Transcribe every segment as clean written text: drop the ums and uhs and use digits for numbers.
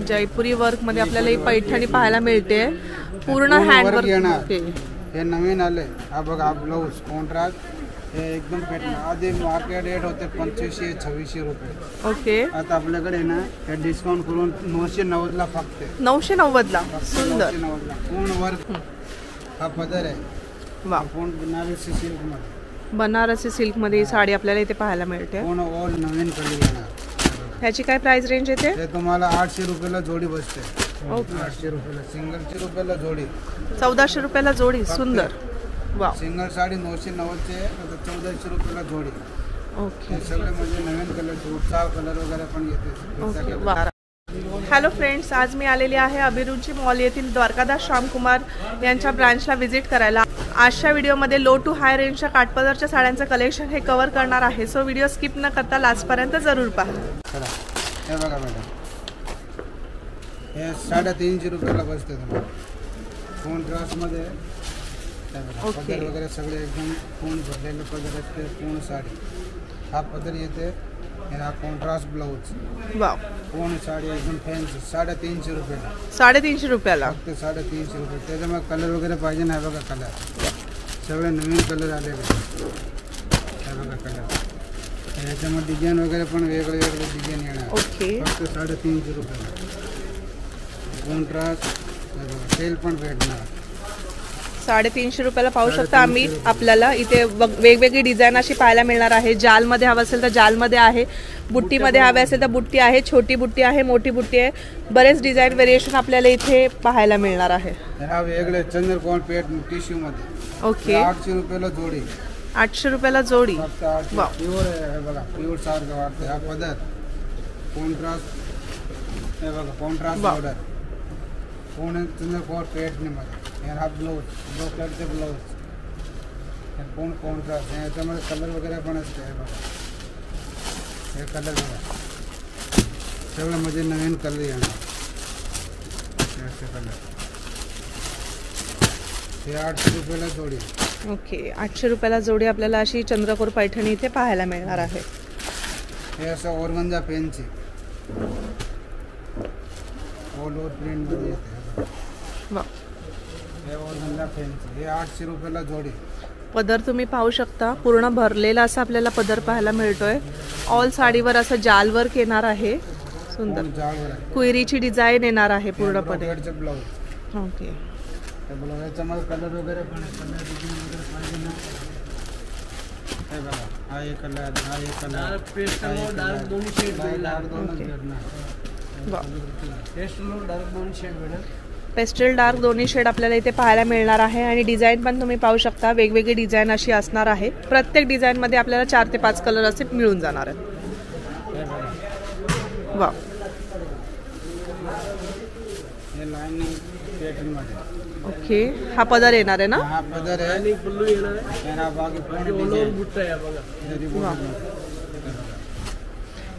जयपुरी work मध्ये आपल्याला ही पैठणी पाहायला मिळते, पूर्ण हँड वर्क। हे नवीन आले हा बघा, ब्लाऊज कॉन्ट्रास्ट, हे एकदम पेटणार। आधी मार्केट रेट होते 2500-2600 रुपये। ओके, आता आपल्याकडे ना हे डिस्काउंट करून 990 ला फक्त। 990 ला, सुंदर 990 ला पूर्ण वर्क। हा पदर आहे, वा, पूर्ण बनारसी सिल्क मध्ये, बनारसी सिल्क मध्ये ही साडी आपल्याला इथे पाहायला मिळते। पूर्ण ऑल नवीन कलर येणार। ह्याची काय प्राइस रेंज येते? हे तुम्हाला 800 रुपयाला जोडी बसते। ओके, 800 रुपयाला, सिंगलची रुपयाला जोडी, 1400 रुपयाला जोडी, सुंदर, वा। सिंगल साडी 990 चे, आता 1400 रुपयाला जोडी। ओके, हे सगळे म्हणजे नवीन कलर, चार कलर वगैरे पण येते। ओके, वा। हॅलो फ्रेंड्स, आज मी आलेली आहे अभिरुची मॉल येथील द्वारकादास श्यामकुमार यांच्या ब्रांचला व्हिजिट करायला। आजच्या व्हिडिओमध्ये लो टू हाय रेंजच्या काठपदरच्या साड्यांचं कलेक्शन हे कव्हर करणार आहे, सो व्हिडिओ स्किप न करता लास्टपर्यंत जरूर पहा। हे बघा मॅडम, हे 350 रुपयाला बसते तुम्हाला, कॉन्ट्रास्ट मध्ये। पदर वगैरे सगळे एकदम पूर्ण भरलेले पदर असते, पूर्ण साडी। हा पदर येते, हा कॉन्ट्रास्ट ब्लाउज, वाव, पूर्ण साडी एकदम फॅन्सी, 350 रुपयाला। 350 रुपयाला, फक्त 350 रुपये। त्याच्यामध्ये कलर वगैरे पाहिजे ना, बघा कलर सगळे नवीन कलर आलेले, हे बघा कलर। याच्यामध्ये डिझाईन वगैरे पण वेगळे वेगळे डिझाईन येणार। ओके, फक्त 350 रुपयाला कॉन्ट्रास्ट, सेल पण भेटणार। 350 रुपयाला पाहू शकता आम्ही, आपल्याला इथे वेगवेगळी डिझाईन अशी पाहायला मिळणार आहे। जाल मध्ये हवं असेल तर जाल मध्ये आहे, बुट्टी मध्ये हवे असेल तर बुट्टी आहे, छोटी बुट्टी आहे, मोठी बुट्टी आहे, बरेच डिझाईन व्हेरिएशन आपल्याला इथे पाहायला मिळणार आहे। हा वेगळे चंद्रकोर पेट टिश्यू मध्ये, ओके, 800 रुपयाला जोडी, 800 रुपयाला जोडी, प्युअर आहे बघा, प्युअर सारखं वाटतं। हा पदर कॉन्ट्रास्ट, हे बघा कॉन्ट्रास्ट बॉर्डर, पूर्ण चंद्रकोर पेटने मध्ये। हा ब्लाउज, ब्रोकेडचे ब्लाउज, पूर्ण कॉन्ट्रास्ट। याच्यामध्ये कलर वगैरे पण असते, हे बघा हे कलर बघा, सगळं म्हणजे नवीन कलर येणार कलर। हे 800 रुपयाला जोडी। ओके, 800 रुपयाला जोडी आपल्याला अशी चंद्रकोर पैठणी इथे पाहायला मिळणार आहे। हे असं ऑर्गन्झा पेनची ऑल ओव्हर प्रिंट मध्ये येते, वा। हे ऑर्गन्झा पेनची, हे 800 रुपयाला जोडी। पदर तुम्ही पाहू शकता, पूर्ण भरलेला असा आपल्याला पदर पाहायला मिळतोय। ऑल साडीवर असं जाल वर्क येणार आहे, सुंदर क्वेरीची डिझाईन येणार आहे पूर्णपणे। ब्लाउज, ओके, याच्यामध्ये कलर वगैरे पण, कलर डिझाईन वगैरे पाहिजे ना, हे बघा हा एक कलर, हा एक कलर, डार्क दोन्ही शेड भेटणार। पेस्टल डार्क दोन्ही शेड आपल्याला इथे पाहायला मिळणार आहे आणि डिझाईन पण तुम्ही पाहू शकता, वेगवेगळी डिझाईन अशी असणार आहे। प्रत्येक डिझाईन मध्ये आपल्याला 4 ते 5 कलर असे मिळून जाणार आहेत, वा। ओके, हा पदर येणार आहे ना? हा पदर आहे,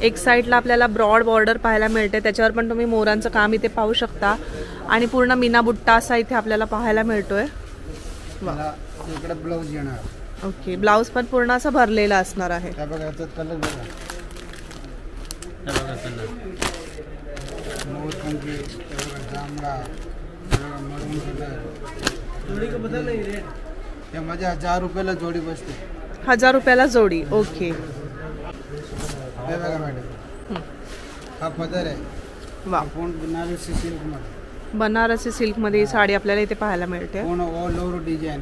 एक साइडला आपल्याला ब्रॉड बॉर्डर पाहायला मिळते, त्याच्यावर पण तुम्ही मोरांचं काम इथे पाहू शकता आणि पूर्ण मीना बुट्टा असा इथे आपल्याला पाहायला मिळतोय। इकडे ब्लाउज येणार। ओके, ब्लाउज पण पूर्ण असा भरलेला असणार आहे। हे बघा याचा कलर बघा, हे बघा कलर मोरपंखी, हे बघा जांभळा, हे बघा मरून कलर। जोडी का बदल नाही रेट, हे म्हणजे 1000 रुपयाला जोडी बसते। 1000 रुपयाला जोडी, ओके। हे बघा मॅडम, हा पदर आहे, वा, पूर्ण बनारसी सिल्क मध्ये, बनारसी सिल्क मध्ये साडी आपल्याला इथे पाहायला मिळते। पूर्ण ऑल ओव्हर डिझाईन,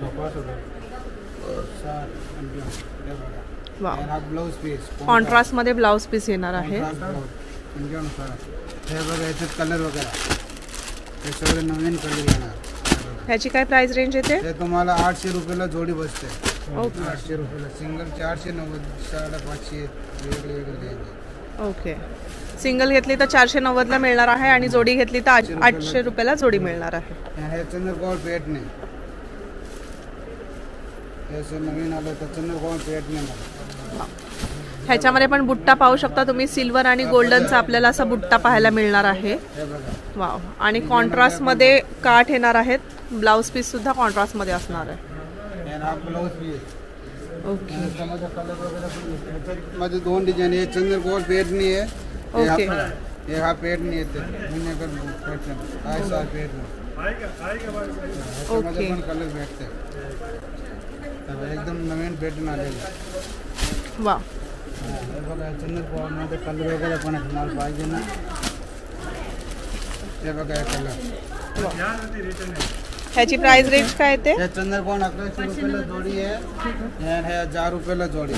वा, ब्लाउज पीस कॉन्ट्रास्ट मध्ये ब्लाउज पीस येणार आहे। हे बघा याच्यात कलर वगैरे, हे सगळे नवीन कलर येणार। ह्याची काय प्राइस रेंज येते? हे तुम्हाला 800 रुपयाला जोडी बसते। ओके, 800 रुपयाला, सिंगल 490, 550 वेगळे वेगळे। ओके, सिंगल घेतली तर 490 ला मिळणार आहे आणि जोडी घेतली तर 800 रुपयाला जोडी मिळणार आहे। हे चंद्रकोर पेटने, हे नवीन आलं तर चंद्रकोर पेटने। ह्याच्यामध्ये पण बुट्टा पाहू शकता तुम्ही, सिल्वर आणि गोल्डनचा आपल्याला असा बुट्टा पाहायला मिळणार आहे, वाव। आणि कॉन्ट्रास्ट मध्ये काठ येणार आहेत, ब्लाउज पीस सुद्धा कॉन्ट्रास्ट मध्ये असणार आहे। ओके, मध्ये 2 डिझाईन आहे, चंद्रकोर पेटनी आहे, ओके, हे हा पेटणी येते विनेगर पॅटर्न ऐसा पेटणी ओके. पण कलर भेटते एकदम नवीन पॅटर्न आलेलं वा. हे बघा चंद्रकोरमध्ये कलर वगैरे पण आहे तुम्हाला पाहिजे ना हे बघा हे कलर ह्याची प्राइस रेंज काय येते? हे चंद्रकोर 1100 रुपयाला जोडी आहे आणि हे 1000 रुपयाला जोडी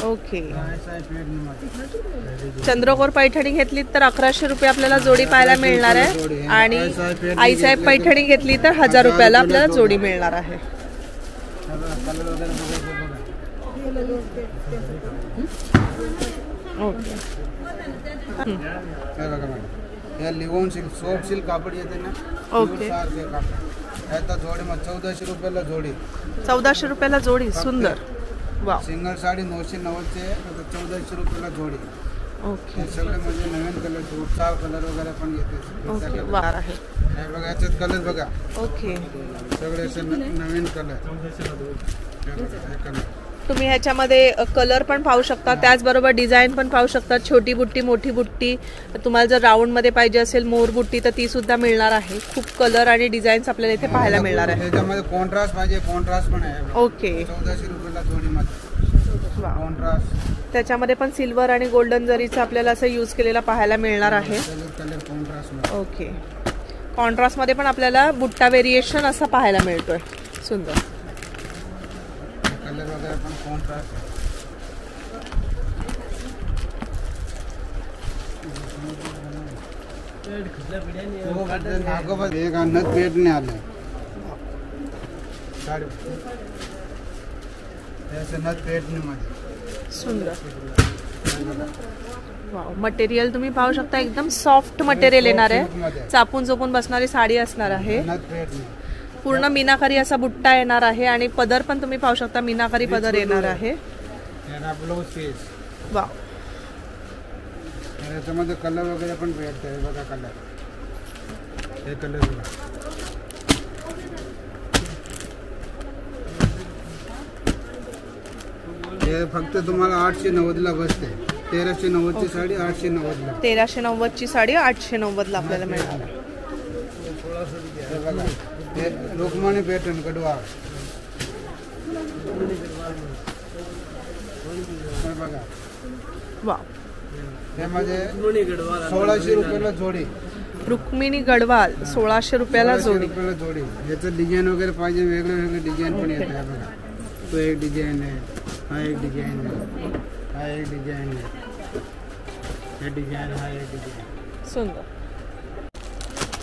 ओके. ऐसा आहे पेटणीमध्ये चंद्रकोर पैठणी घेतली तर 1100 रुपये आपल्याला जोडी पाहायला मिळणार आहे आणि आईसाहेब पैठणी घेतली तर 1000 रुपयाला आपल्याला जोडी मिळणार आहे. कलर वगैरे बघा ओके. हे बघा मॅडम हे लिवॉन सिल्क सॉफ्ट सिल्क कापड येते ना ओके. सारखे कापड ह्याचा जोडी मग 1400 रुपयाला जोडी 1400 रुपयाला जोडी. सुंदर. वा. सिंगल साडी 990 आहे 1400 रुपयाला जोडी. ओके. हे सगळे म्हणजे नवीन कलर उत्साह कलर वगैरे पण येते ओके. वा आहे. हे बघा याच्यात कलर बघा ओके. सगळे असे नवीन कलर हे बघा हे कलर तुम्ही ह्याच्यामध्ये कलर पण पाहू शकता, त्याचबरोबर डिझाईन पण पाहू शकता. छोटी बुट्टी, मोठी बुट्टी, तुम्हाला जर राऊंडमध्ये पाहिजे असेल मोर बुट्टी तर ती सुद्धा मिळणार आहे. खूप कलर आणि डिझाईन्स आपल्याला इथे पाहायला मिळणार आहे. त्याच्यामध्ये कॉन्ट्रास्ट पाहिजे कॉन्ट्रास्ट पण आहे. ओके. 1400 रुपयाला जोडीमध्ये वा. कॉन्ट्रास्ट त्याच्यामध्ये पण सिल्वर आणि गोल्डन जरीचा आपल्याला असं यूज केलेला पाहायला मिळणार आहे. Colour contrast okay. कॉन्ट्रास्टमध्ये पण आपल्याला बुट्टा व्हेरिएशन असा पाहायला मिळतोय. सुंदर. कलर वगैरे पण कॉन्ट्रास्ट एक नथ पेटणे आलं साडी नथ पेटणीमध्ये सुंदर. वाव. मटेरियल तुम्ही पाहू शकता एकदम सॉफ्ट मटेरियल येणार आहे. चापून चोपून बसणारी साडी असणार आहे. नथ पेटणी पूर्ण मीनाकारी असा बुट्टा येणार आहे आणि पदर पण तुम्ही पाहू शकता मीनाकारी पदर येणार आहे. ब्लाउज पीस वा. याच्यामध्ये कलर वगैरे पण भेटते बघा कलर हे कलर बघा हे फक्त तुम्हाला 890 ला बसते 1390 ची साडी 890 ला 1390 ची साडी 890 ला आपल्याला मिळणार आहे. हे बघा हे रुक्मिणी पॅटर्न गडवाल हे बघा वा. त्यामध्ये 1600 रुपयाला जोडी रुक्मिणी गडवाल 1600 रुपयाला जोडी. जोडी याचं डिझाईन वगैरे पाहिजे वेगळे वेगळे डिझाईन पण येत आहे बघा. तो एक डिझाईन आहे हा एक डिझाईन आहे हा एक डिझाईन आहे हे डिझाईन हा एक डिझाईन सुंदर.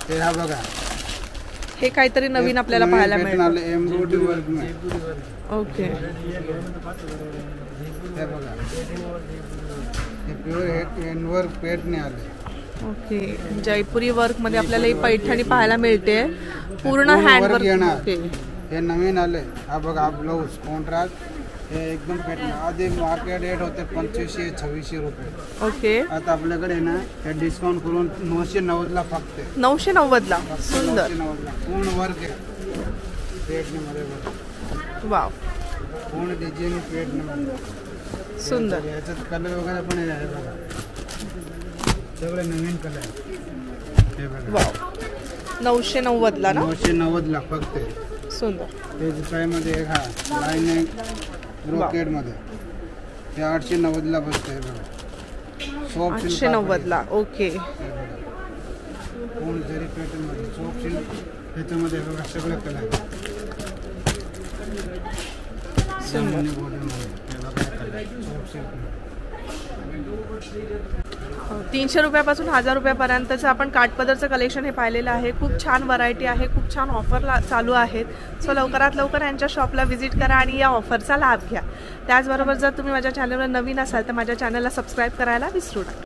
ते हा बघा हे काहीतरी नवीन आपल्याला पाहायला मिळेल. एम्ब्रॉयडरी वर्क में ओके. हे बघा हे प्युअर हँडवर्क पेटणे आले. ओके. जयपुरी वर्क मध्ये आपल्याला ही पैठणी पाहायला मिळते. पूर्ण हँडवर्क येणार. ओके. हे नवीन आले हा बघा हा ब्लाऊज कॉन्ट्रास्ट हे एकदम पेटणे आधी मार्केट रेट होते 2500-2600 रुपये. ओके. आता आपल्याकडे ना हे डिस्काउंट करून 990 ला फक्त 990 ला. सुंदर. 990 ला पूर्ण वर्क आहे पेटणीमध्ये बघा वाव. पूर्ण डिझाईन पेटणीमध्ये सुंदर. याच्यात कलर वगैरे पण आहे बघा सगळे नवीन कलर हे बघा वाव. 990 ला ना. 990 ला फक्त सुंदर. मध्ये एक हा लाईन ब्रोकेड मध्ये हे 890 ला बसते बघा सॉफ्ट 890 ला. ओके. पूर्ण जरी पॅटर्न मध्ये सॉफ्ट सिल्क ह्याच्यामध्ये बघा सगळे कलर सुंदर. 300 रुपयापासून 1000 रुपयापर्यंतचं आपण काठपदरचं कलेक्शन हे पाहिलेलं आहे. खूप छान व्हरायटी आहे, खूप छान ऑफर चालू आहेत. सो लवकरात लवकर यांच्या शॉपला व्हिजिट करा आणि या ऑफरचा लाभ घ्या. त्याचबरोबर जर तुम्ही माझ्या चॅनलवर नवीन असाल तर माझ्या चॅनलला सबस्क्राईब करायला विसरू नका.